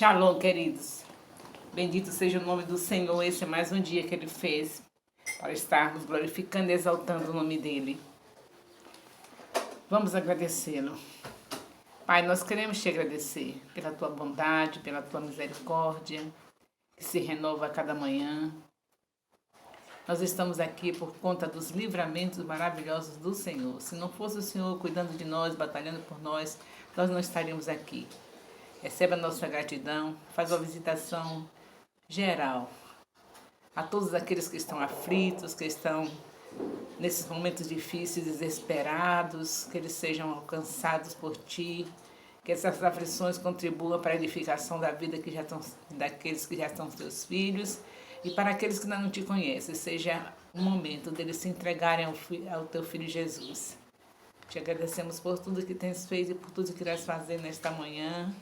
Shalom, queridos. Bendito seja o nome do Senhor. Esse é mais um dia que Ele fez para estarmos glorificando e exaltando o nome dEle. Vamos agradecê-lo. Pai, nós queremos te agradecer pela tua bondade, pela tua misericórdia, que se renova a cada manhã. Nós estamos aqui por conta dos livramentos maravilhosos do Senhor. Se não fosse o Senhor cuidando de nós, batalhando por nós, nós não estaríamos aqui. Receba a nossa gratidão, faz uma visitação geral a todos aqueles que estão aflitos, que estão nesses momentos difíceis, desesperados, que eles sejam alcançados por Ti, que essas aflições contribuam para a edificação da vida daqueles que já são Teus filhos e para aqueles que ainda não Te conhecem, seja o momento deles se entregarem ao Teu Filho Jesus. Te agradecemos por tudo que Tens feito e por tudo que irás fazer nesta manhã.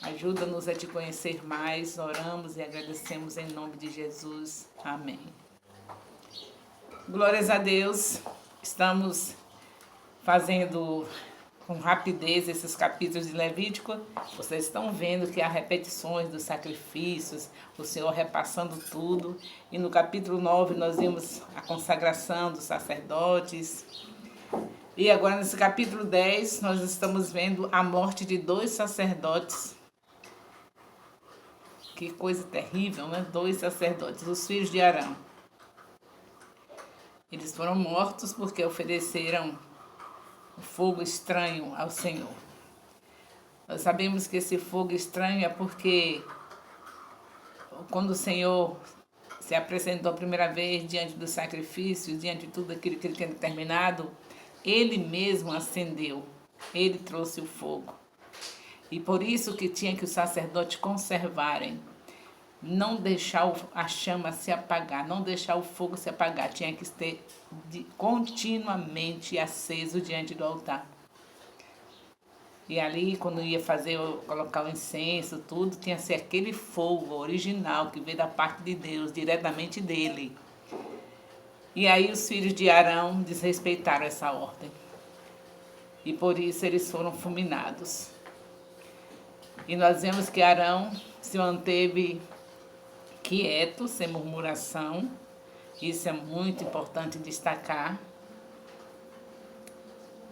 Ajuda-nos a Te conhecer mais, oramos e agradecemos em nome de Jesus. Amém. Glórias a Deus, estamos fazendo com rapidez esses capítulos de Levítico. Vocês estão vendo que há repetições dos sacrifícios, o Senhor repassando tudo. E no capítulo 9 nós vimos a consagração dos sacerdotes. E agora nesse capítulo 10 nós estamos vendo a morte de 2 sacerdotes. Que coisa terrível, né? 2 sacerdotes, os filhos de Arão. Eles foram mortos porque ofereceram um fogo estranho ao Senhor. Nós sabemos que esse fogo estranho é porque quando o Senhor se apresentou a primeira vez diante dos sacrifícios, diante de tudo aquilo que Ele tinha determinado, Ele mesmo acendeu, Ele trouxe o fogo. E por isso que tinha que os sacerdotes conservarem, não deixar a chama se apagar, não deixar o fogo se apagar, tinha que ter continuamente aceso diante do altar. E ali, quando ia colocar o incenso, tudo, tinha que ser aquele fogo original que veio da parte de Deus, diretamente dele. E aí os filhos de Arão desrespeitaram essa ordem. E por isso eles foram fulminados. E nós vemos que Arão se manteve quieto, sem murmuração. Isso é muito importante destacar.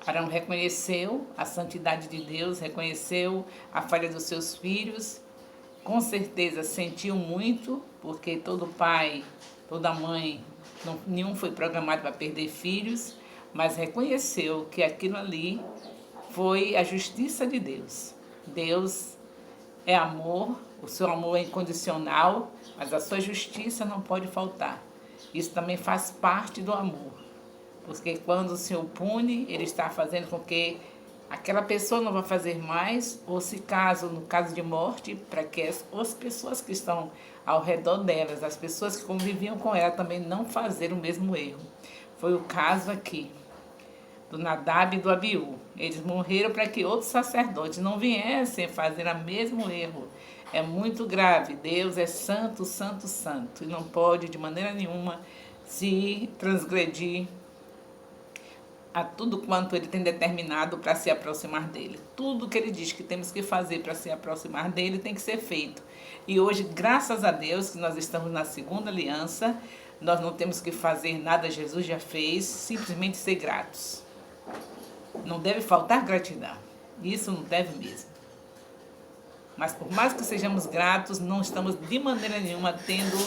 Arão reconheceu a santidade de Deus, reconheceu a falha dos seus filhos. Com certeza sentiu muito, porque todo pai, toda mãe, nenhum foi programado para perder filhos, mas reconheceu que aquilo ali foi a justiça de Deus. Deus é amor, o seu amor é incondicional, mas a sua justiça não pode faltar. Isso também faz parte do amor, porque quando o Senhor pune, Ele está fazendo com que aquela pessoa não vá fazer mais, ou se no caso de morte, para que as pessoas que estão ao redor delas, as pessoas que conviviam com ela também não fazerem o mesmo erro. Foi o caso aqui do Nadab e do Abiú. Eles morreram para que outros sacerdotes não viessem fazer o mesmo erro. É muito grave. Deus é santo, santo, santo. E não pode, de maneira nenhuma, se transgredir a tudo quanto Ele tem determinado para se aproximar dEle. Tudo que Ele diz que temos que fazer para se aproximar dEle tem que ser feito. E hoje, graças a Deus, que nós estamos na segunda aliança, nós não temos que fazer nada, Jesus já fez, simplesmente ser gratos. Não deve faltar gratidão. Isso não deve mesmo. Mas por mais que sejamos gratos, não estamos de maneira nenhuma tendo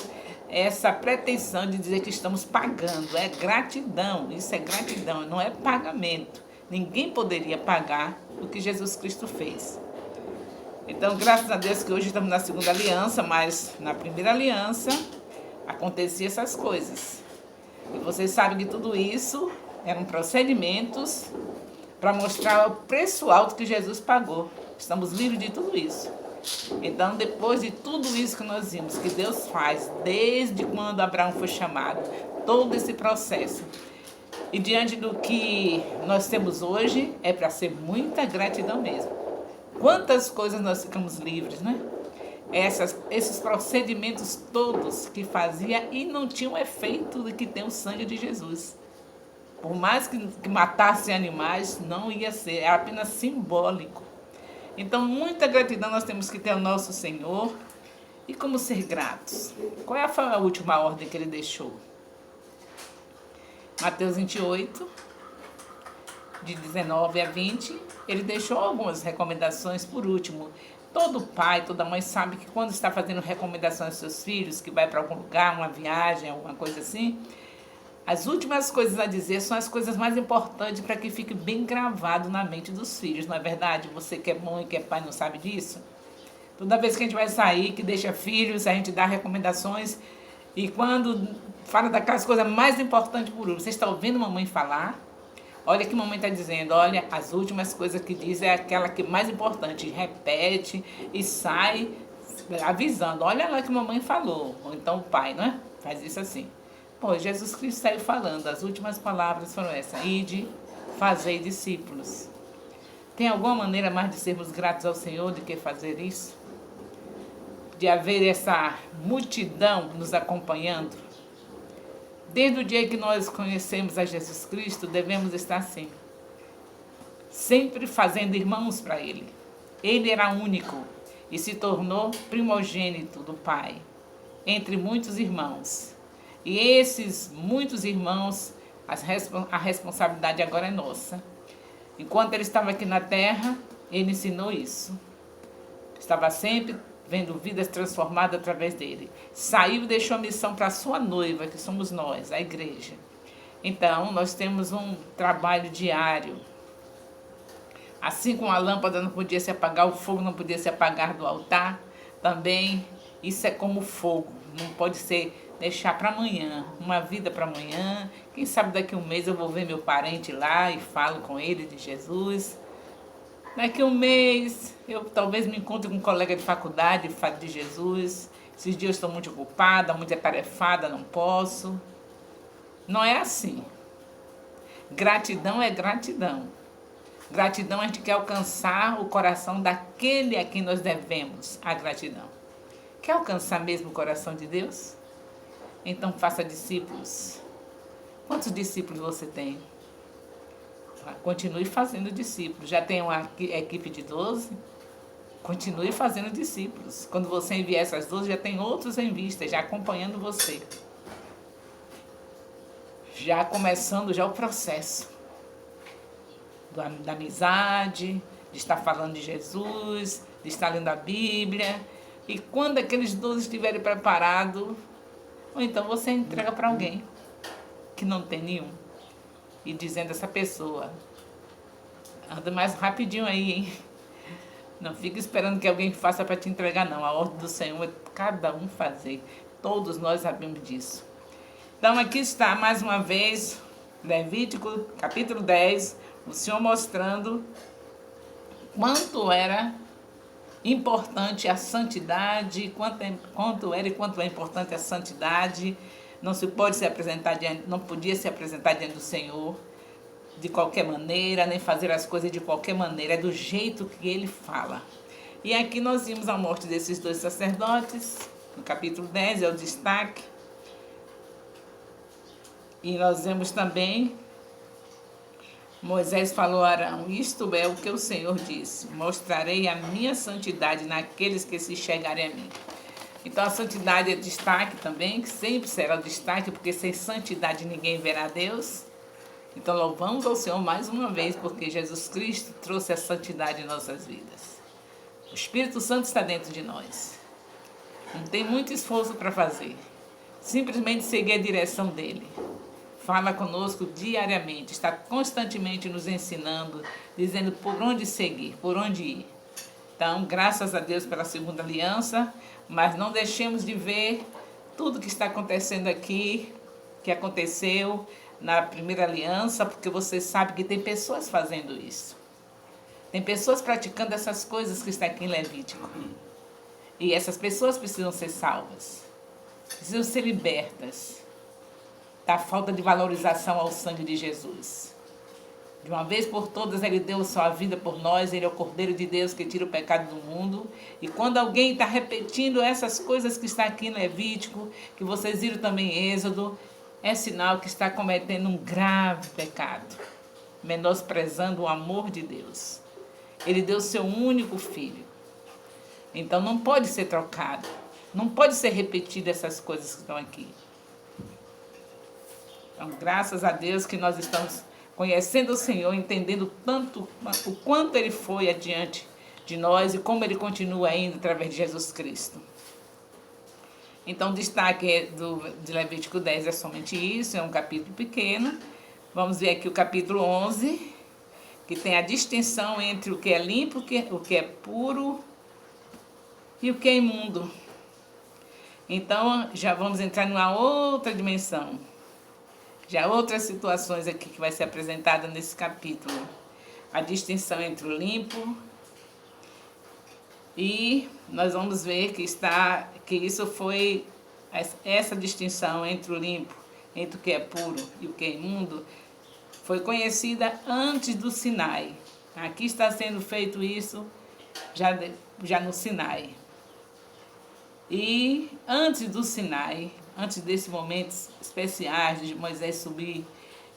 essa pretensão de dizer que estamos pagando. É gratidão. Isso é gratidão, não é pagamento. Ninguém poderia pagar o que Jesus Cristo fez. Então, graças a Deus que hoje estamos na segunda aliança, mas na primeira aliança acontecia essas coisas. E vocês sabem que tudo isso eram procedimentos para mostrar o preço alto que Jesus pagou. Estamos livres de tudo isso. Então, depois de tudo isso que nós vimos, que Deus faz, desde quando Abraão foi chamado, todo esse processo, e diante do que nós temos hoje, é para ser muita gratidão mesmo. Quantas coisas nós ficamos livres, né? Esses procedimentos todos que fazia e não tinham efeito do que tem o sangue de Jesus. Por mais que matassem animais, não ia ser, era apenas simbólico. Então, muita gratidão nós temos que ter ao nosso Senhor. E como ser gratos? Qual é a última ordem que ele deixou? Mateus 28, de 19 a 20, ele deixou algumas recomendações por último. Todo pai, toda mãe sabe que quando está fazendo recomendações aos seus filhos, que vai para algum lugar, uma viagem, alguma coisa assim, as últimas coisas a dizer são as coisas mais importantes para que fique bem gravado na mente dos filhos, não é verdade? Você que é mãe, que é pai, não sabe disso? Toda vez que a gente vai sair, que deixa filhos, a gente dá recomendações. E quando fala daquelas coisas mais importantes por último, você está ouvindo a mamãe falar? Olha que a mamãe está dizendo, olha, as últimas coisas que diz é aquela que é mais importante. Repete e sai avisando. Olha lá que a mamãe falou. Ou então o pai, não é? Faz isso assim. Pô, Jesus Cristo saiu falando. As últimas palavras foram essas. Ide, fazei discípulos. Tem alguma maneira mais de sermos gratos ao Senhor do que fazer isso? De haver essa multidão nos acompanhando? Desde o dia que nós conhecemos a Jesus Cristo, devemos estar assim, sempre fazendo irmãos para Ele. Ele era único e se tornou primogênito do Pai, entre muitos irmãos. E esses muitos irmãos, a responsabilidade agora é nossa. Enquanto Ele estava aqui na terra, Ele ensinou isso. Estava sempre vendo vidas transformadas através dele. Saiu e deixou a missão para a sua noiva, que somos nós, a igreja. Então, nós temos um trabalho diário. Assim como a lâmpada não podia se apagar, o fogo não podia se apagar do altar, também isso é como fogo. Não pode ser deixar para amanhã, uma vida para amanhã. Quem sabe daqui a um mês eu vou ver meu parente lá e falo com ele de Jesus. Daqui a um mês, eu talvez me encontre com um colega de faculdade e fale de Jesus. Esses dias eu estou muito ocupada, muito atarefada, não posso. Não é assim. Gratidão é gratidão. Gratidão a gente quer alcançar o coração daquele a quem nós devemos a gratidão. Quer alcançar mesmo o coração de Deus? Então faça discípulos. Quantos discípulos você tem? Continue fazendo discípulos. Já tem uma equipe de 12? Continue fazendo discípulos. Quando você enviar essas 12, já tem outros em vista, já acompanhando você. Já começando já o processo da amizade, de estar falando de Jesus, de estar lendo a Bíblia. E quando aqueles 12 estiverem preparados, ou então você entrega para alguém que não tem nenhum. E dizendo a essa pessoa, anda mais rapidinho aí, hein? Não fica esperando que alguém faça para te entregar, não. A ordem do Senhor é cada um fazer. Todos nós sabemos disso. Então aqui está mais uma vez, Levítico capítulo 10, o Senhor mostrando quanto era importante a santidade, quanto era e quanto é importante a santidade. Não se pode se apresentar diante, não podia se apresentar diante do Senhor de qualquer maneira, nem fazer as coisas de qualquer maneira, é do jeito que Ele fala. E aqui nós vimos a morte desses dois sacerdotes, no capítulo 10 é o destaque. E nós vemos também, Moisés falou a Arão, isto é o que o Senhor disse, mostrarei a minha santidade naqueles que se chegarem a mim. Então a santidade é destaque também, que sempre será o destaque, porque sem santidade ninguém verá Deus. Então louvamos ao Senhor mais uma vez, porque Jesus Cristo trouxe a santidade em nossas vidas. O Espírito Santo está dentro de nós. Não tem muito esforço para fazer. Simplesmente seguir a direção dele. Fala conosco diariamente, está constantemente nos ensinando, dizendo por onde seguir, por onde ir. Então, graças a Deus pela segunda aliança, mas não deixemos de ver tudo que está acontecendo aqui, que aconteceu na primeira aliança, porque você sabe que tem pessoas fazendo isso. Tem pessoas praticando essas coisas que está aqui em Levítico. E essas pessoas precisam ser salvas, precisam ser libertas da falta de valorização ao sangue de Jesus. De uma vez por todas, Ele deu sua vida por nós, Ele é o Cordeiro de Deus que tira o pecado do mundo. E quando alguém está repetindo essas coisas que está aqui em Levítico, que vocês viram também em Êxodo, é sinal que está cometendo um grave pecado, menosprezando o amor de Deus. Ele deu o seu único filho. Então não pode ser trocado. Não pode ser repetido essas coisas que estão aqui. Então, graças a Deus que nós estamos conhecendo o Senhor, entendendo tanto o quanto Ele foi adiante de nós e como Ele continua ainda através de Jesus Cristo. Então, o destaque de Levítico 10 é somente isso, é um capítulo pequeno. Vamos ver aqui o capítulo 11, que tem a distinção entre o que é limpo, o que é puro e o que é imundo. Então, já vamos entrar numa outra dimensão. Já outras situações aqui que vai ser apresentada nesse capítulo. A distinção entre o limpo e nós vamos ver que isso foi, essa distinção entre o limpo, entre o que é puro e o que é imundo, foi conhecida antes do Sinai. Aqui está sendo feito isso já no Sinai. E antes do Sinai, antes desses momentos especiais de Moisés subir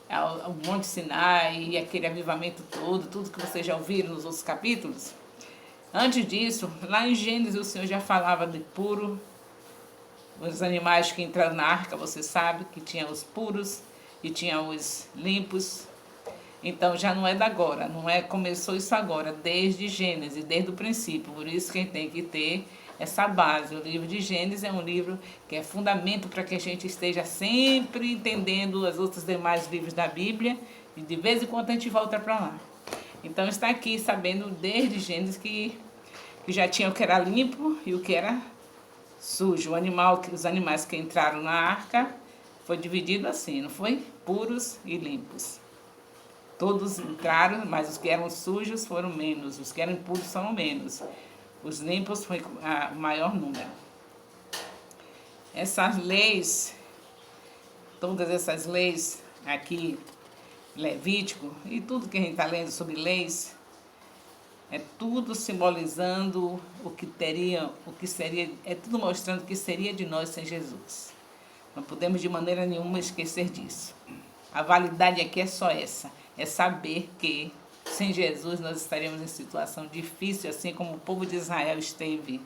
ao Monte Sinai e aquele avivamento todo, tudo que vocês já ouviram nos outros capítulos, antes disso, lá em Gênesis o Senhor já falava de puro, os animais que entraram na arca, você sabe que tinha os puros e tinha os limpos. Então já não é da agora, começou isso agora, desde Gênesis, desde o princípio. Por isso que tem que ter essa base. O livro de Gênesis é um livro que é fundamento para que a gente esteja sempre entendendo os outros demais livros da Bíblia e de vez em quando a gente volta para lá. Então está aqui sabendo desde Gênesis que já tinha o que era limpo e o que era sujo. Os animais que entraram na arca foi dividido assim, não foi? Puros e limpos. Todos entraram, mas os que eram sujos foram menos, os que eram impuros foram menos. Os limpos foi o maior número. Essas leis, todas essas leis aqui, Levítico, e tudo que a gente está lendo sobre leis, é tudo simbolizando o que seria, é tudo mostrando o que seria de nós sem Jesus. Não podemos de maneira nenhuma esquecer disso. A validade aqui é só essa, é saber que sem Jesus nós estaríamos em situação difícil, assim como o povo de Israel esteve.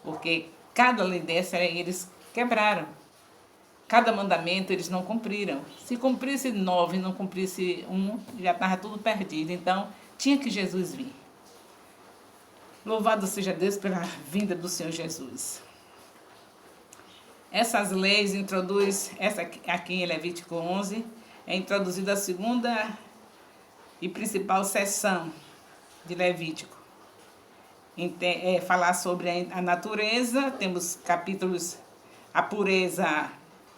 Porque cada lei dessa eles quebraram. Cada mandamento eles não cumpriram. Se cumprisse 9 e não cumprisse 1, já estava tudo perdido. Então, tinha que Jesus vir. Louvado seja Deus pela vinda do Senhor Jesus. Essas leis essa aqui em Levítico 11, é introduzida a segunda e principal seção de Levítico. Falar sobre a natureza, temos capítulos, a pureza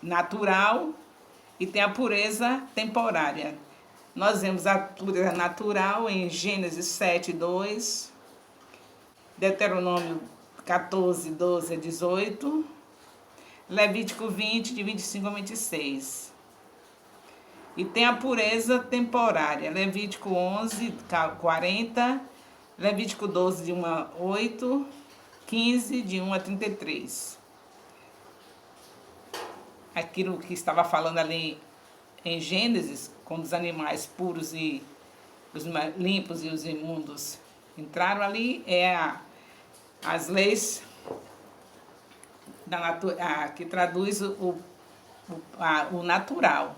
natural e tem a pureza temporária. Nós vemos a pureza natural em Gênesis 7, 2, Deuteronômio 14, 12 a 18, Levítico 20, de 25 a 26. E tem a pureza temporária, Levítico 11, 40, Levítico 12, de 1 a 8, 15, de 1 a 33. Aquilo que estava falando ali em Gênesis, quando os animais puros e os limpos e os imundos entraram ali, as leis que traduz o natural.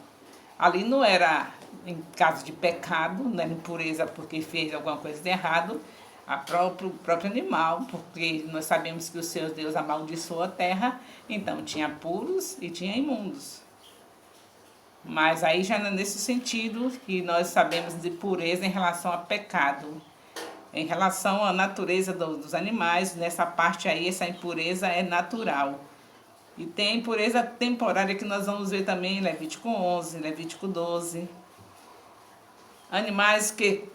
Ali não era em caso de pecado, não era impureza porque fez alguma coisa de errado, o próprio animal, porque nós sabemos que o Senhor Deus amaldiçoou a terra, então tinha puros e tinha imundos. Mas aí já nesse sentido que nós sabemos de pureza em relação a pecado. Em relação à natureza dos animais, nessa parte aí, essa impureza é natural. E tem a impureza temporária que nós vamos ver também em Levítico 11, Levítico 12. Animais que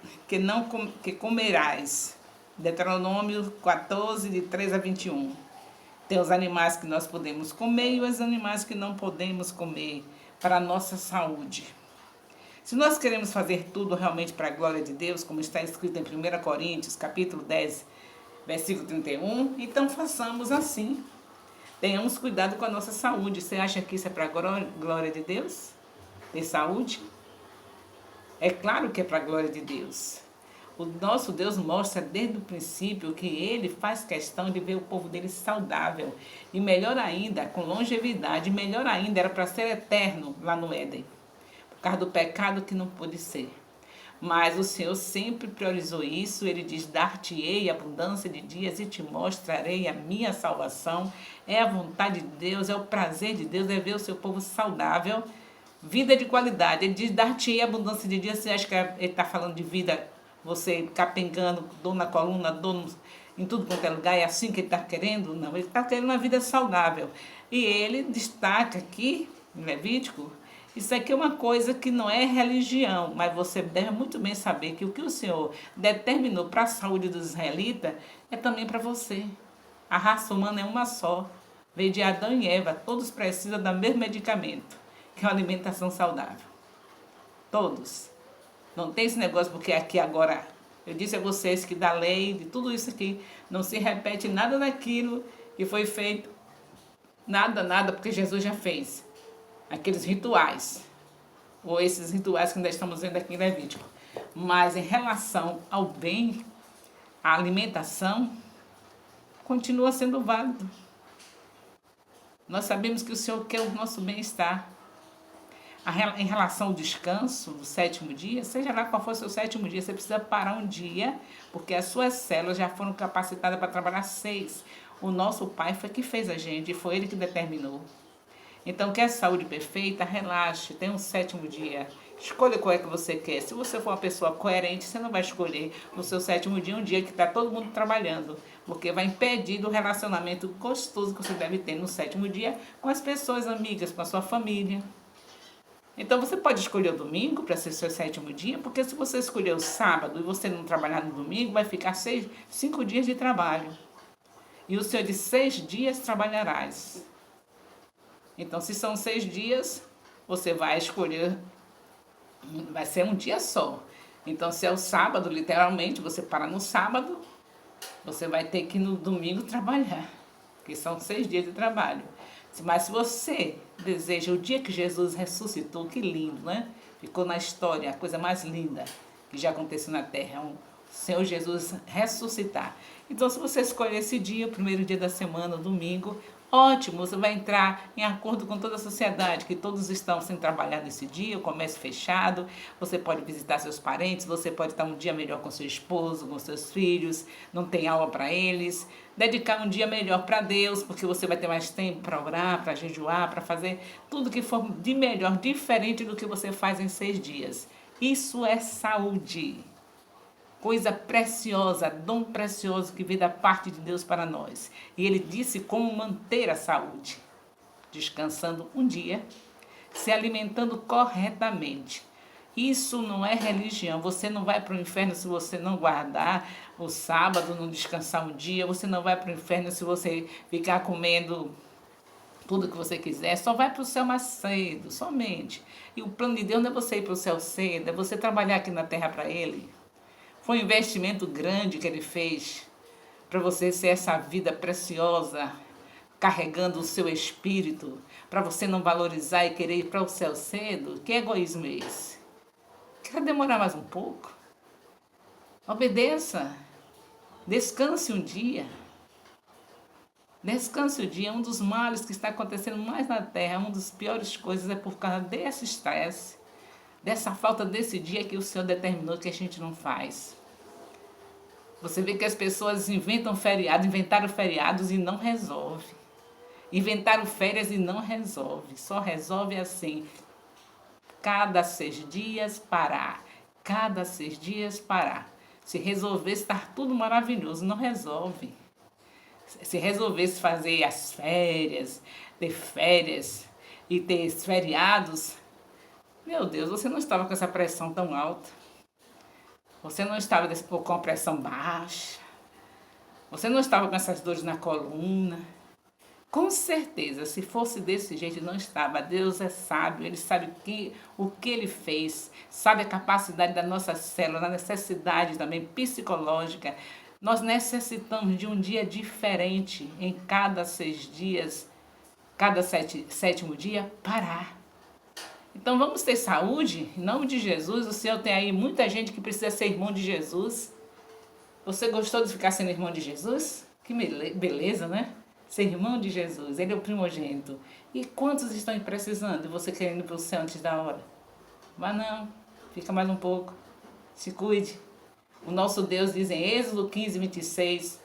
comerás. Deuteronômio 14, de 3 a 21. Tem os animais que nós podemos comer e os animais que não podemos comer para a nossa saúde. Se nós queremos fazer tudo realmente para a glória de Deus, como está escrito em 1 Coríntios, capítulo 10, versículo 31, então façamos assim. Tenhamos cuidado com a nossa saúde. Você acha que isso é para a glória de Deus? Ter saúde? É claro que é para a glória de Deus. O nosso Deus mostra desde o princípio que Ele faz questão de ver o povo dele saudável. E melhor ainda, com longevidade, melhor ainda, era para ser eterno lá no Éden. Por causa do pecado que não pôde ser. Mas o Senhor sempre priorizou isso. Ele diz, dar-te-ei abundância de dias e te mostrarei a minha salvação. É a vontade de Deus, é o prazer de Deus, é ver o seu povo saudável. Vida de qualidade. Ele diz, dar-te-ei abundância de dias. Você acha que ele está falando de vida, você capengando, dor na coluna, em tudo quanto é lugar? É assim que ele está querendo? Não, ele está querendo uma vida saudável. E ele destaca aqui, em Levítico, isso aqui é uma coisa que não é religião, mas você deve muito bem saber que o que o Senhor determinou para a saúde dos israelitas é também para você. A raça humana é uma só. Veio de Adão e Eva, todos precisam do mesmo medicamento, que é uma alimentação saudável. Todos. Não tem esse negócio porque aqui agora, eu disse a vocês que da lei, de tudo isso aqui, não se repete nada daquilo que foi feito. Nada, porque Jesus já fez. Aqueles rituais, ou esses rituais que ainda estamos vendo aqui em Levítico. Mas em relação ao bem, à alimentação, continua sendo válido. Nós sabemos que o Senhor quer o nosso bem-estar. Em relação ao descanso, do sétimo dia, seja lá qual for o seu sétimo dia, você precisa parar um dia, porque as suas células já foram capacitadas para trabalhar 6. O nosso Pai foi que fez a gente, e foi Ele que determinou. Então, quer saúde perfeita? Relaxe, tem um sétimo dia. Escolha qual é que você quer. Se você for uma pessoa coerente, você não vai escolher no seu sétimo dia um dia que está todo mundo trabalhando, porque vai impedir do relacionamento gostoso que você deve ter no sétimo dia com as pessoas amigas, com a sua família. Então, você pode escolher o domingo para ser seu sétimo dia, porque se você escolher o sábado e você não trabalhar no domingo, vai ficar 5 dias de trabalho. E o Senhor de 6 dias trabalharás. Então, se são 6 dias, você vai escolher, vai ser um dia só. Então, se é o sábado, literalmente, você para no sábado, você vai ter que no domingo trabalhar, porque são 6 dias de trabalho. Mas se você deseja o dia que Jesus ressuscitou, que lindo, né? Ficou na história, a coisa mais linda que já aconteceu na Terra, o Senhor Jesus ressuscitar. Então, se você escolher esse dia, o primeiro dia da semana, o domingo, ótimo, você vai entrar em acordo com toda a sociedade, que todos estão sem trabalhar nesse dia, o comércio fechado, você pode visitar seus parentes, você pode estar um dia melhor com seu esposo, com seus filhos, não tem aula para eles, dedicar um dia melhor para Deus, porque você vai ter mais tempo para orar, para jejuar, para fazer tudo que for de melhor, diferente do que você faz em 6 dias. Isso é saúde. Coisa preciosa, dom precioso que veio da parte de Deus para nós. E Ele disse como manter a saúde. Descansando um dia, se alimentando corretamente. Isso não é religião. Você não vai para o inferno se você não guardar o sábado, não descansar um dia. Você não vai para o inferno se você ficar comendo tudo que você quiser. Só vai para o céu mais cedo, somente. E o plano de Deus não é você ir para o céu cedo, é você trabalhar aqui na terra para Ele. Foi um investimento grande que Ele fez para você ser essa vida preciosa, carregando o seu espírito, para você não valorizar e querer ir para o céu cedo. Que egoísmo é esse? Quer demorar mais um pouco? Obedeça. Descanse um dia. Descanse o dia. Um dos males que está acontecendo mais na Terra, uma das piores coisas é por causa desse estresse, dessa falta desse dia que o Senhor determinou que a gente não faz. Você vê que as pessoas inventaram feriados e não resolve. Inventaram férias e não resolve. Só resolve assim. Cada 6 dias parar. Cada 6 dias parar. Se resolvesse, estar tudo maravilhoso. Não resolve. Se resolvesse fazer as férias, ter férias e ter feriados, meu Deus, você não estava com essa pressão tão alta. Você não estava com a pressão baixa. Você não estava com essas dores na coluna. Com certeza, se fosse desse jeito, não estava. Deus é sábio, Ele sabe o que Ele fez. Sabe a capacidade da nossa célula, a necessidade também psicológica. Nós necessitamos de um dia diferente em cada 6 dias, cada sétimo dia, parar. Então vamos ter saúde, em nome de Jesus. O Senhor tem aí muita gente que precisa ser irmão de Jesus. Você gostou de ficar sendo irmão de Jesus? Que beleza, né? Ser irmão de Jesus, Ele é o primogênito. E quantos estão precisando? E você querendo ir para o céu antes da hora? Mas não, fica mais um pouco. Se cuide. O nosso Deus diz em Êxodo 15, 26...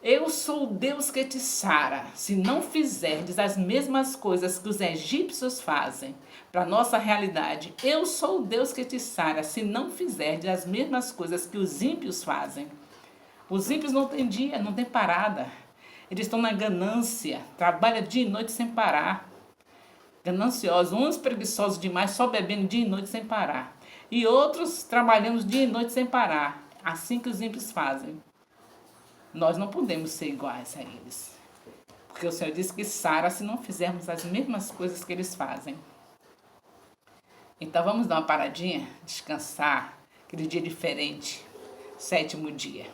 Eu sou o Deus que te sara, se não fizerdes as mesmas coisas que os egípcios fazem. Para a nossa realidade, eu sou o Deus que te sara, se não fizerdes as mesmas coisas que os ímpios fazem. Os ímpios não têm dia, não têm parada. Eles estão na ganância, trabalham dia e noite sem parar. Gananciosos, uns preguiçosos demais, só bebendo dia e noite sem parar. E outros trabalhando dia e noite sem parar. Assim que os ímpios fazem. Nós não podemos ser iguais a eles. Porque o Senhor disse que sara se não fizermos as mesmas coisas que eles fazem. Então vamos dar uma paradinha, descansar, aquele dia diferente, 7º dia.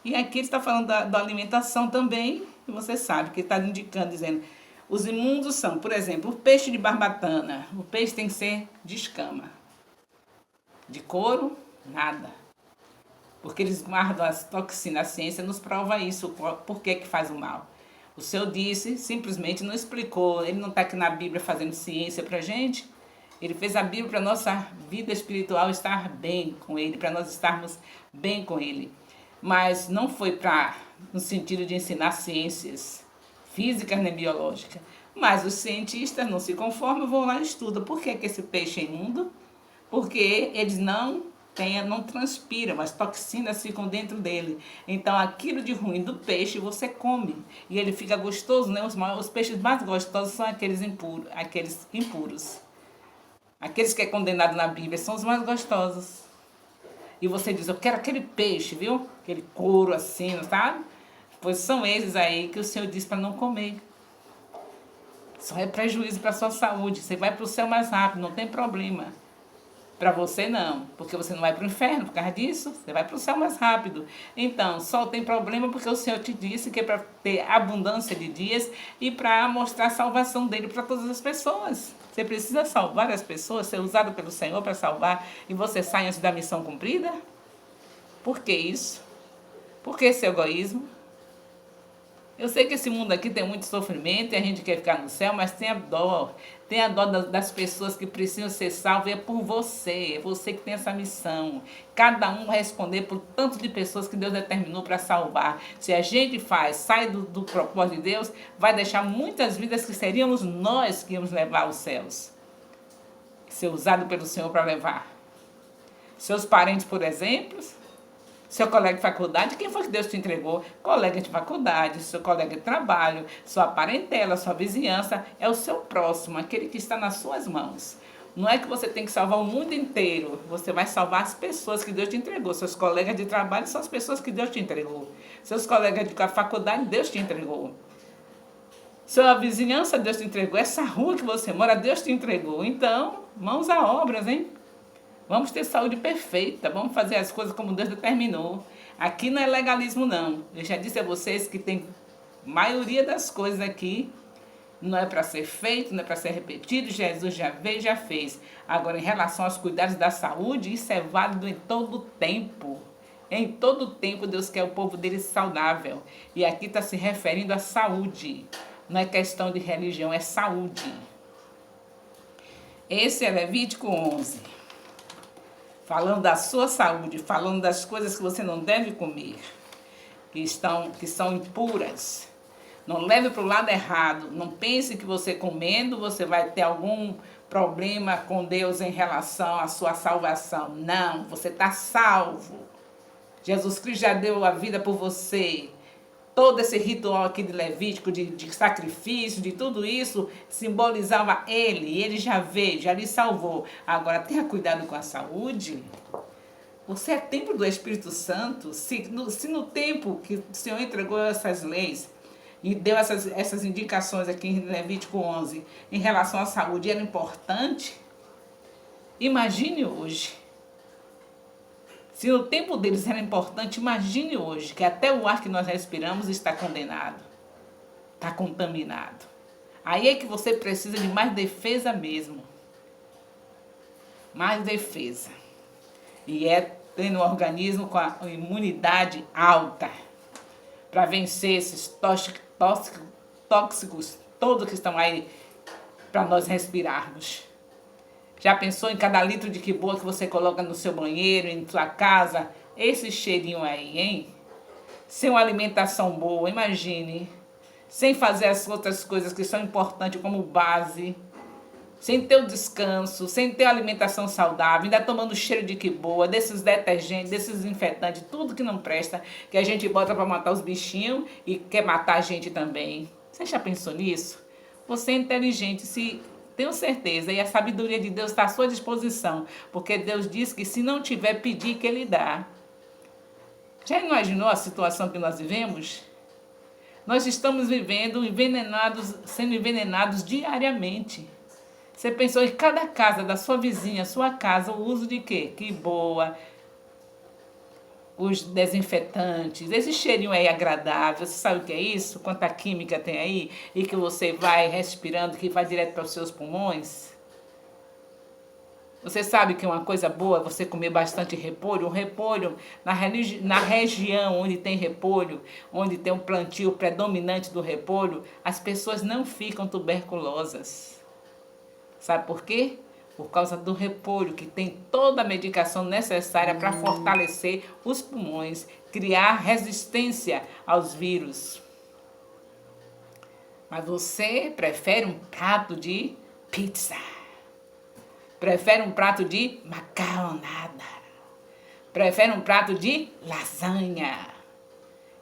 E aqui ele está falando da alimentação também, e você sabe que ele está indicando, dizendo, os imundos são, por exemplo, o peixe de barbatana. O peixe tem que ser de escama. De couro, nada. Porque eles guardam as toxinas, a ciência nos prova isso, por que faz o mal. O Senhor disse, simplesmente não explicou, ele não está aqui na Bíblia fazendo ciência para a gente, ele fez a Bíblia para a nossa vida espiritual estar bem com ele, para nós estarmos bem com ele. Mas não foi no sentido de ensinar ciências físicas nem biológicas. Mas os cientistas não se conformam, vão lá e estudam. Por que esse peixe é imundo? Porque eles não transpiram, as toxinas ficam dentro dele. Então, aquilo de ruim do peixe você come. E ele fica gostoso, né? Os peixes mais gostosos são aqueles impuros. Aqueles que é condenado na Bíblia são os mais gostosos. E você diz, eu quero aquele peixe, viu? Aquele couro assim, sabe? Pois são esses aí que o Senhor diz para não comer. Só é prejuízo para a sua saúde. Você vai para o céu mais rápido, não tem problema. Para você não, porque você não vai para o inferno por causa disso, você vai para o céu mais rápido. Então, só tem problema porque o Senhor te disse que é para ter abundância de dias e para mostrar a salvação dele para todas as pessoas. Você precisa salvar as pessoas, ser usado pelo Senhor para salvar e você sai antes da missão cumprida? Por que isso? Por que esse egoísmo? Eu sei que esse mundo aqui tem muito sofrimento e a gente quer ficar no céu, mas tenha dó. Tenha dó das pessoas que precisam ser salvas. É por você. É você que tem essa missão. Cada um vai responder por tanto de pessoas que Deus determinou para salvar. Se a gente sai do propósito de Deus, vai deixar muitas vidas que seríamos nós que íamos levar aos céus. Ser usado pelo Senhor para levar. Seus parentes, por exemplo... Seu colega de faculdade, quem foi que Deus te entregou? Colega de faculdade, seu colega de trabalho, sua parentela, sua vizinhança, é o seu próximo, aquele que está nas suas mãos. Não é que você tem que salvar o mundo inteiro, você vai salvar as pessoas que Deus te entregou. Seus colegas de trabalho são as pessoas que Deus te entregou. Seus colegas de faculdade, Deus te entregou. Sua vizinhança, Deus te entregou. Essa rua que você mora, Deus te entregou. Então, mãos a obras, hein? Vamos ter saúde perfeita, vamos fazer as coisas como Deus determinou. Aqui não é legalismo, não. Eu já disse a vocês que tem maioria das coisas aqui não é para ser feito, não é para ser repetido. Jesus já veio, já fez. Agora, em relação aos cuidados da saúde, isso é válido em todo o tempo. Em todo o tempo, Deus quer o povo dele saudável. E aqui está se referindo à saúde. Não é questão de religião, é saúde. Esse é Levítico 11. Falando da sua saúde, falando das coisas que você não deve comer, que são impuras. Não leve para o lado errado. Não pense que você comendo, você vai ter algum problema com Deus em relação à sua salvação. Não, você está salvo. Jesus Cristo já deu a vida por você. Todo esse ritual aqui de Levítico, de sacrifício, de tudo isso, simbolizava ele. E ele já veio, já lhe salvou. Agora, tenha cuidado com a saúde. Você é templo do Espírito Santo. Se no tempo que o Senhor entregou essas leis e deu essas indicações aqui em Levítico 11, em relação à saúde, era importante, imagine hoje. Se no tempo deles era importante, imagine hoje que até o ar que nós respiramos está condenado, está contaminado. Aí é que você precisa de mais defesa mesmo. Mais defesa. E é tendo um organismo com a imunidade alta para vencer esses tóxicos todos que estão aí para nós respirarmos. Já pensou em cada litro de que boa que você coloca no seu banheiro, em sua casa? Esse cheirinho aí, hein? Sem uma alimentação boa, imagine. Sem fazer as outras coisas que são importantes como base. Sem ter o descanso, sem ter a alimentação saudável, ainda tomando cheiro de que boa, desses detergentes, desses desinfetantes, tudo que não presta, que a gente bota para matar os bichinhos e quer matar a gente também. Você já pensou nisso? Você é inteligente, tenho certeza, e a sabedoria de Deus está à sua disposição, porque Deus diz que se não tiver, pedir que Ele dá. Já imaginou a situação que nós vivemos? Nós estamos vivendo sendo envenenados diariamente. Você pensou em cada casa da sua vizinha, sua casa, o uso de quê? Que boa, os desinfetantes, esse cheirinho aí agradável, você sabe o que é isso? Quanta química tem aí e que você vai respirando, que vai direto para os seus pulmões? Você sabe que uma coisa boa é você comer bastante repolho? O repolho, na região onde tem repolho, onde tem um plantio predominante do repolho, as pessoas não ficam tuberculosas. Sabe por quê? Por causa do repolho, que tem toda a medicação necessária para fortalecer os pulmões, criar resistência aos vírus. Mas você prefere um prato de pizza, prefere um prato de macarronada, prefere um prato de lasanha.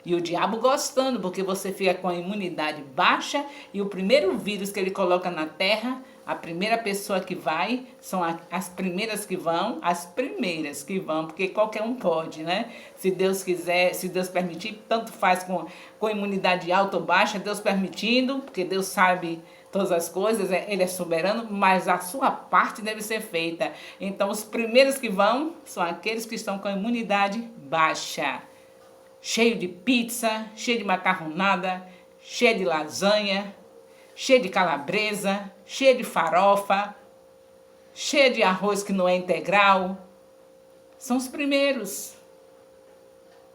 E o diabo gostando, porque você fica com a imunidade baixa e o primeiro vírus que ele coloca na terra, a primeira pessoa que vai, são as primeiras que vão, porque qualquer um pode, né? Se Deus quiser, se Deus permitir, tanto faz com imunidade alta ou baixa, Deus permitindo, porque Deus sabe todas as coisas, Ele é soberano, mas a sua parte deve ser feita. Então, os primeiros que vão são aqueles que estão com a imunidade baixa. Cheio de pizza, cheio de macarronada, cheio de lasanha, cheio de calabresa, cheio de farofa, cheio de arroz que não é integral. São os primeiros.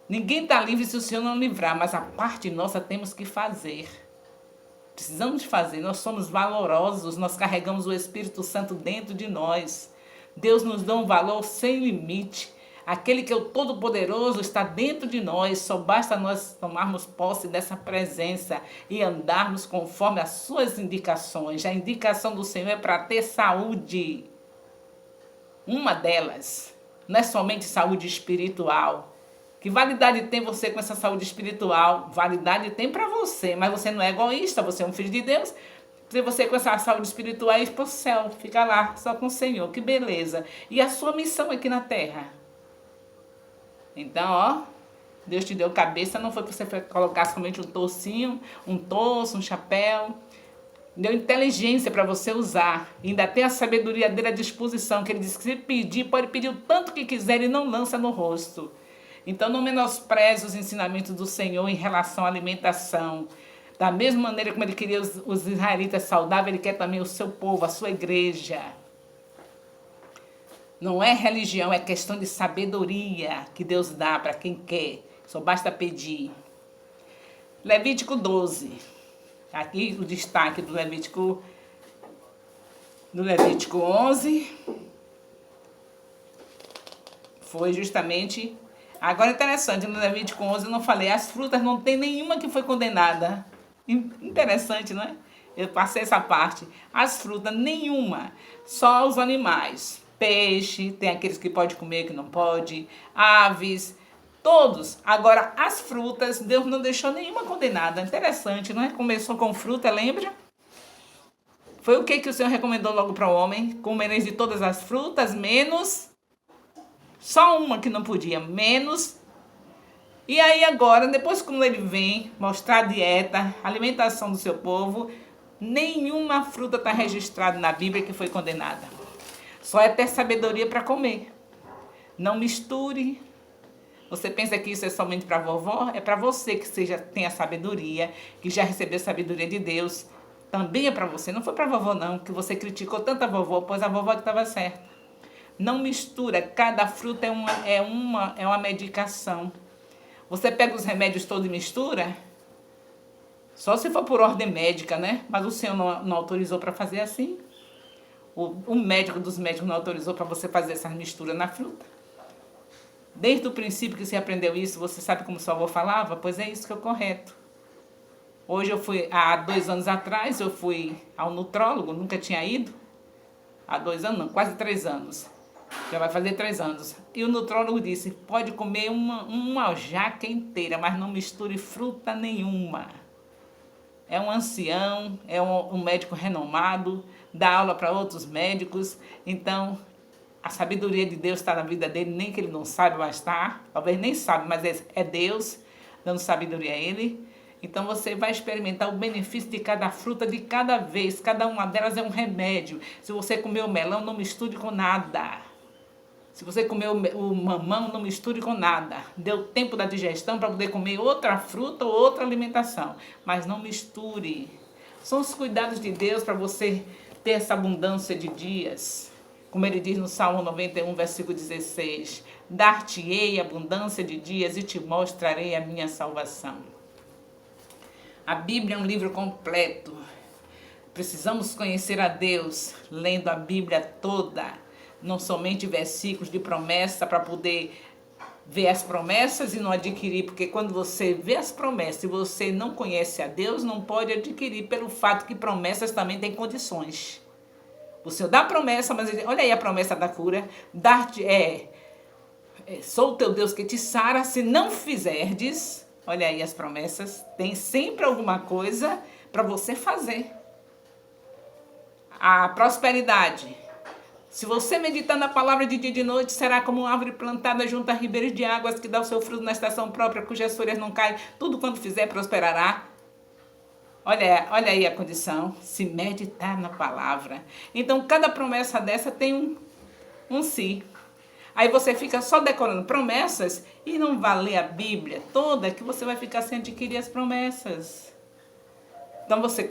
Ninguém está livre se o Senhor não livrar, mas a parte nossa temos que fazer. Precisamos fazer, nós somos valorosos, nós carregamos o Espírito Santo dentro de nós. Deus nos dá um valor sem limite. Aquele que é o Todo-Poderoso está dentro de nós, só basta nós tomarmos posse dessa presença e andarmos conforme as suas indicações. A indicação do Senhor é para ter saúde. Uma delas, não é somente saúde espiritual. Que validade tem você com essa saúde espiritual? Validade tem para você, mas você não é egoísta, você é um filho de Deus. Se você com essa saúde espiritual ir para o céu, fica lá só com o Senhor, que beleza. E a sua missão aqui na terra? Então, ó, Deus te deu cabeça, não foi para você colocar somente um tocinho, um torso, um chapéu. Deu inteligência para você usar. E ainda tem a sabedoria dele à disposição, que ele disse que se pedir, pode pedir o tanto que quiser e não lança no rosto. Então, não menospreze os ensinamentos do Senhor em relação à alimentação. Da mesma maneira como ele queria os israelitas saudáveis, ele quer também o seu povo, a sua igreja. Não é religião, é questão de sabedoria que Deus dá para quem quer. Só basta pedir. Levítico 12. Aqui o destaque do Levítico 11 foi justamente... Agora é interessante, no Levítico 11 eu não falei, as frutas não tem nenhuma que foi condenada. Interessante, não é? Eu passei essa parte. As frutas, nenhuma. Só os animais. Peixe, tem aqueles que pode comer, que não pode. Aves, todos. Agora, as frutas, Deus não deixou nenhuma condenada. Interessante, não é? Começou com fruta, lembra? Foi o que o Senhor recomendou logo para o homem? Comereis de todas as frutas, menos... Só uma que não podia, menos... E aí agora, depois quando ele vem mostrar a dieta, a alimentação do seu povo, nenhuma fruta está registrada na Bíblia que foi condenada. Só é ter sabedoria para comer. Não misture. Você pensa que isso é somente para vovó? É para você que tenha sabedoria, que já recebeu sabedoria de Deus. também é para você. Não foi para a vovó não, que você criticou tanto a vovó, pois a vovó que estava certa. Não mistura, cada fruta é uma medicação. Você pega os remédios todos e mistura, só se for por ordem médica, né? Mas o Senhor não autorizou para fazer assim. O médico dos médicos não autorizou para você fazer essa mistura na fruta. Desde o princípio que você aprendeu isso, você sabe como sua avó falava? Pois é isso que é o correto. Hoje eu fui, há 2 anos atrás, eu fui ao nutrólogo, nunca tinha ido. Há 2 anos, não, quase 3 anos. Já vai fazer 3 anos. E o nutrólogo disse, pode comer uma jaca inteira, mas não misture fruta nenhuma. É um ancião, é um médico renomado, dá aula para outros médicos. Então, a sabedoria de Deus está na vida dele, nem que ele não saiba, mas está. Talvez nem sabe, mas é Deus dando sabedoria a ele. Então, você vai experimentar o benefício de cada fruta de cada vez. Cada uma delas é um remédio. Se você comer o melão, não misture com nada. Se você comer o mamão, não misture com nada. Deu tempo da digestão para poder comer outra fruta ou outra alimentação. Mas não misture. São os cuidados de Deus para você ter essa abundância de dias. Como ele diz no Salmo 91, versículo 16. Dar-te-ei abundância de dias e te mostrarei a minha salvação. A Bíblia é um livro completo. Precisamos conhecer a Deus lendo a Bíblia toda. Não somente versículos de promessa para poder ver as promessas e não adquirir, porque quando você vê as promessas e você não conhece a Deus, não pode adquirir pelo fato que promessas também têm condições. O Senhor dá a promessa, mas ele, olha aí a promessa da cura, sou o teu Deus que te sara, se não fizerdes, olha aí as promessas, tem sempre alguma coisa para você fazer. A prosperidade. Se você meditar na palavra de dia e de noite, será como uma árvore plantada junto a ribeiros de águas que dá o seu fruto na estação própria, cujas folhas não caem. Tudo quanto fizer prosperará. Olha aí a condição. Se meditar na palavra. Então, cada promessa dessa tem um si. Aí você fica só decorando promessas e não vai ler a Bíblia toda, que você vai ficar sem adquirir as promessas. Então você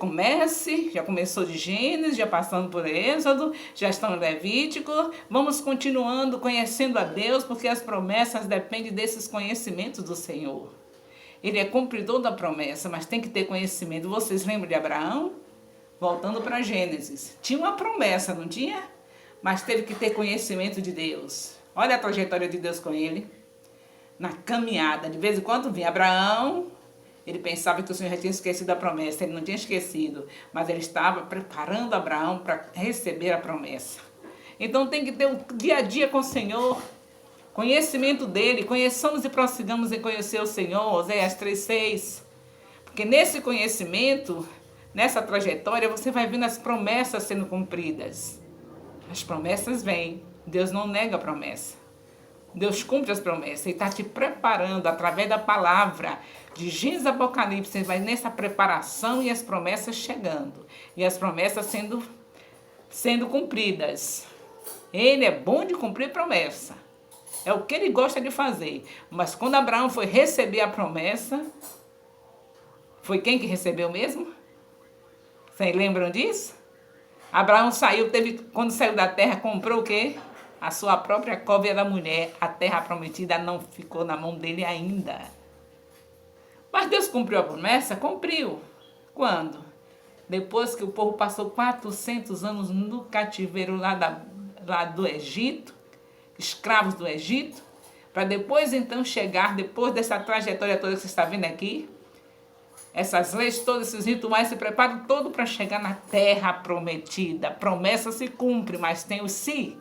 já começou de Gênesis, já passando por Êxodo, já estão no Levítico. Vamos continuando conhecendo a Deus, porque as promessas dependem desses conhecimentos do Senhor. Ele é cumpridor da promessa, mas tem que ter conhecimento. Vocês lembram de Abraão? Voltando para Gênesis. Tinha uma promessa, não tinha? Mas teve que ter conhecimento de Deus. Olha a trajetória de Deus com ele. Na caminhada, de vez em quando vinha Abraão. Ele pensava que o Senhor já tinha esquecido a promessa. Ele não tinha esquecido, mas ele estava preparando Abraão para receber a promessa. Então tem que ter um dia a dia com o Senhor, conhecimento dele. Conheçamos e prossigamos em conhecer o Senhor, Oséias 3,6. Porque nesse conhecimento, nessa trajetória, você vai vendo as promessas sendo cumpridas. As promessas vêm. Deus não nega a promessa. Deus cumpre as promessas e está te preparando através da palavra de Gênesis Apocalipse. Você vai nessa preparação e as promessas chegando. E as promessas sendo cumpridas. Ele é bom de cumprir promessa. É o que ele gosta de fazer. Mas quando Abraão foi receber a promessa, foi quem que recebeu mesmo? Vocês lembram disso? Abraão quando saiu da terra, comprou o quê? A sua própria cópia da mulher. A terra prometida não ficou na mão dele ainda. Mas Deus cumpriu a promessa? Cumpriu. Quando? Depois que o povo passou 400 anos no cativeiro lá do Egito, escravos do Egito, para depois então chegar, depois dessa trajetória toda que você está vendo aqui, essas leis todas, esses rituais se preparam todo para chegar na terra prometida. A promessa se cumpre, mas tem o se.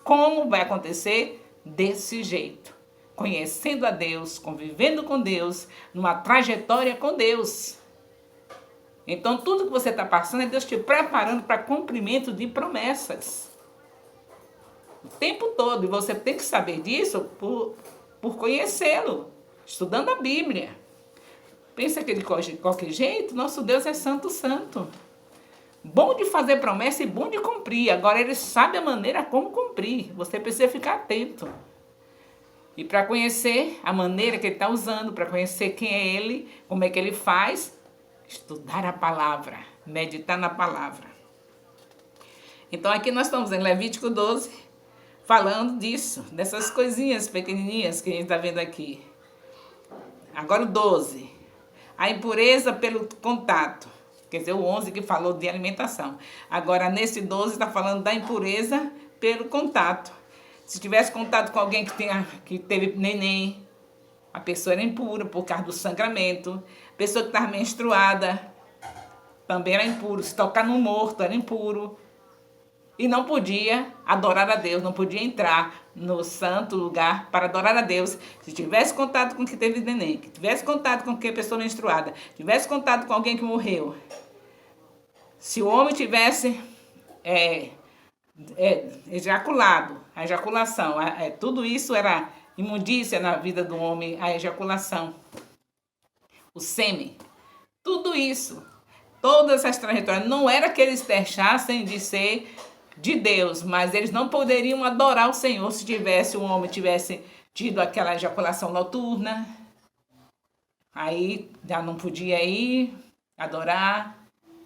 Como vai acontecer? Desse jeito. Conhecendo a Deus, convivendo com Deus, numa trajetória com Deus. Então, tudo que você está passando é Deus te preparando para cumprimento de promessas. O tempo todo. E você tem que saber disso por conhecê-lo, estudando a Bíblia. Pensa que de qualquer jeito, nosso Deus é santo, santo. Bom de fazer promessa e bom de cumprir. Agora ele sabe a maneira como cumprir. Você precisa ficar atento. E para conhecer a maneira que ele está usando, para conhecer quem é ele, como é que ele faz, estudar a palavra. meditar na palavra. Então aqui nós estamos em Levítico 12, falando disso, dessas coisinhas pequenininhas que a gente está vendo aqui. Agora o 12, a impureza pelo contato. Quer dizer, o 11 que falou de alimentação. Agora, nesse 12, está falando da impureza pelo contato. Se tivesse contato com alguém que teve neném, a pessoa era impura por causa do sangramento. A pessoa que estava menstruada também era impuro. Se tocar no morto, era impuro. E não podia adorar a Deus, não podia entrar no santo lugar para adorar a Deus. Se tivesse contato com quem teve neném, que tivesse contato com quem pessoa menstruada, tivesse contato com alguém que morreu. Se o homem tivesse ejaculado, a ejaculação, tudo isso era imundícia na vida do homem, a ejaculação, o sêmen, tudo isso, todas essas trajetórias, não era que eles deixassem de ser de Deus, mas eles não poderiam adorar o Senhor se o homem tivesse tido aquela ejaculação noturna. Aí já não podia ir adorar.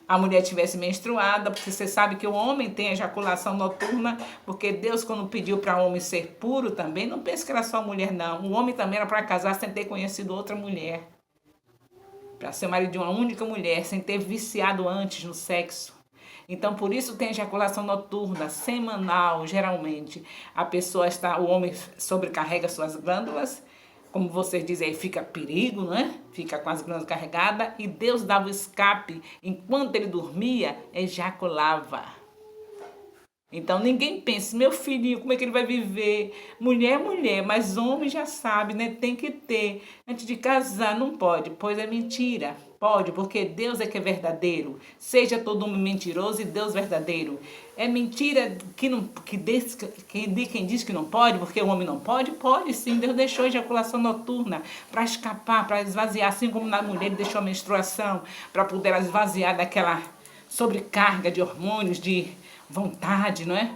A mulher tivesse menstruada, porque você sabe que o homem tem ejaculação noturna, porque Deus, quando pediu para o homem ser puro também, não pensa que era só a mulher, não. O homem também era para casar sem ter conhecido outra mulher. Para ser marido de uma única mulher, sem ter viciado antes no sexo. Então, por isso tem ejaculação noturna, semanal, geralmente. O homem sobrecarrega suas glândulas, como vocês dizem aí, fica perigo, né? Fica com as glândulas carregadas, e Deus dava o escape. Enquanto ele dormia, ejaculava. Então ninguém pensa, meu filhinho, como é que ele vai viver? Mulher é mulher, mas homem já sabe, né? Tem que ter. Antes de casar, não pode, pois é mentira. Pode, porque Deus é que é verdadeiro. Seja todo homem mentiroso e Deus verdadeiro. É mentira quem diz que não pode, porque o homem não pode? Pode sim. Deus deixou a ejaculação noturna para escapar, para esvaziar, assim como na mulher ele deixou a menstruação, para poder esvaziar daquela sobrecarga de hormônios, de vontade, não é?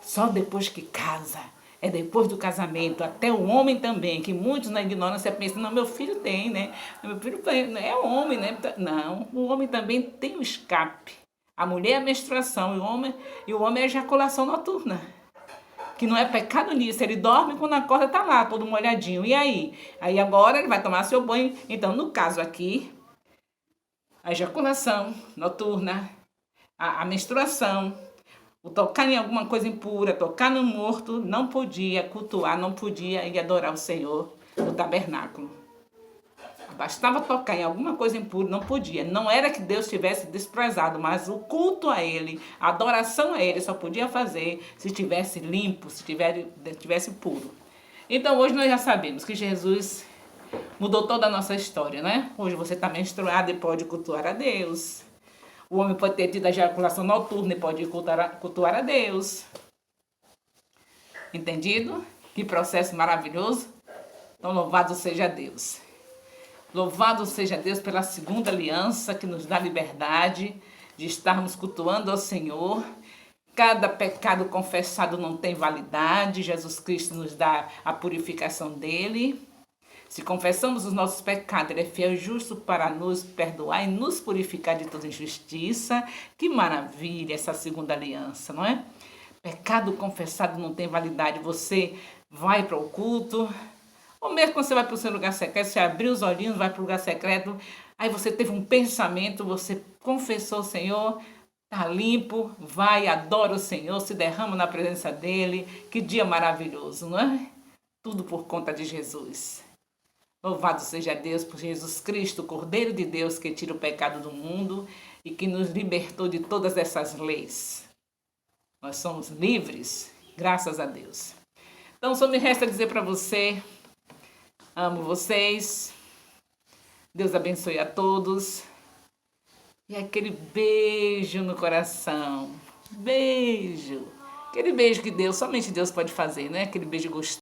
Só depois que casa. É depois do casamento, até o homem também, que muitos na ignorância pensam, não, meu filho tem, né? Meu filho é homem, né? Não, o homem também tem o escape. A mulher é a menstruação e o homem é a ejaculação noturna. Que não é pecado nisso, ele dorme quando acorda, tá lá, todo molhadinho. E aí? Aí agora ele vai tomar seu banho. Então, no caso aqui, a ejaculação noturna, a menstruação, o tocar em alguma coisa impura, tocar no morto, não podia cultuar, não podia ir adorar o Senhor no tabernáculo. Bastava tocar em alguma coisa impura, não podia. Não era que Deus tivesse desprezado, mas o culto a Ele, a adoração a Ele, só podia fazer se estivesse limpo, se estivesse puro. Então hoje nós já sabemos que Jesus mudou toda a nossa história, né? Hoje você está menstruado e pode cultuar a Deus. O homem pode ter tido a ejaculação noturna e pode cultuar a Deus. Entendido? Que processo maravilhoso. Então, louvado seja Deus. Louvado seja Deus pela segunda aliança que nos dá liberdade de estarmos cultuando ao Senhor. Cada pecado confessado não tem validade. Jesus Cristo nos dá a purificação dele. Se confessamos os nossos pecados, Ele é fiel e justo para nos perdoar e nos purificar de toda injustiça. Que maravilha essa segunda aliança, não é? Pecado confessado não tem validade. Você vai para o culto, ou mesmo quando você vai para o seu lugar secreto, você abriu os olhinhos, vai para o lugar secreto, aí você teve um pensamento, você confessou o Senhor, está limpo, vai, adora o Senhor, se derrama na presença dEle. Que dia maravilhoso, não é? Tudo por conta de Jesus. Louvado seja Deus por Jesus Cristo, o Cordeiro de Deus que tira o pecado do mundo e que nos libertou de todas essas leis. Nós somos livres, graças a Deus. Então só me resta dizer para você, amo vocês, Deus abençoe a todos e aquele beijo no coração, beijo, aquele beijo que Deus, somente Deus pode fazer, né? Aquele beijo gostoso.